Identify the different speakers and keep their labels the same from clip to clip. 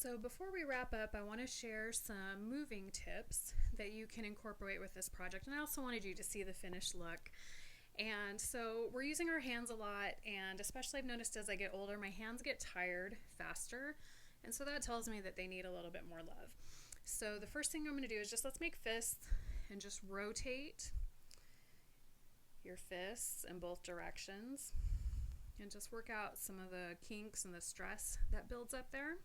Speaker 1: So before we wrap up, I want to share some moving tips that you can incorporate with this project. And I also wanted you to see the finished look. And so we're using our hands a lot, and especially I've noticed as I get older, my hands get tired faster. And so that tells me that they need a little bit more love. So the first thing I'm going to do is just let's make fists and just rotate your fists in both directions and just work out some of the kinks and the stress that builds up there.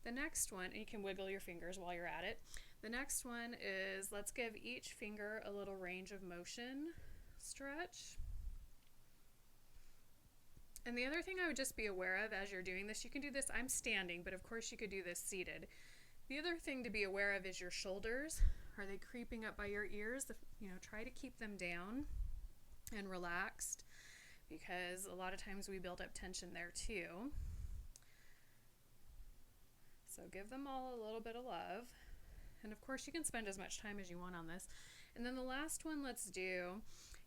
Speaker 1: The next one, and you can wiggle your fingers while you're at it. The next one is let's give each finger a little range of motion stretch. And the other thing I would just be aware of as you're doing this, you can do this, I'm standing, but of course you could do this seated. The other thing to be aware of is your shoulders. Are they creeping up by your ears? Try to keep them down and relaxed, because a lot of times we build up tension there too. So give them all a little bit of love. And of course you can spend as much time as you want on this. And then the last one let's do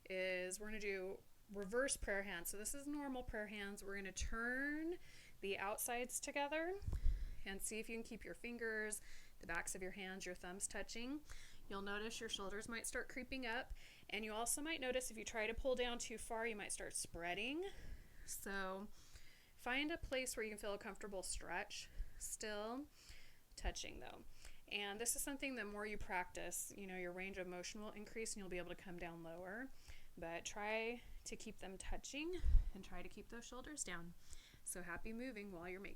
Speaker 1: is we're going to do reverse prayer hands. So this is normal prayer hands. We're going to turn the outsides together and see if you can keep your fingers, the backs of your hands, your thumbs touching. You'll notice your shoulders might start creeping up, and you also might notice if you try to pull down too far, you might start spreading. So find a place where you can feel a comfortable stretch, still touching though. And this is something that more you practice, your range of motion will increase and you'll be able to come down lower. But try to keep them touching and try to keep those shoulders down. So happy moving while you're making.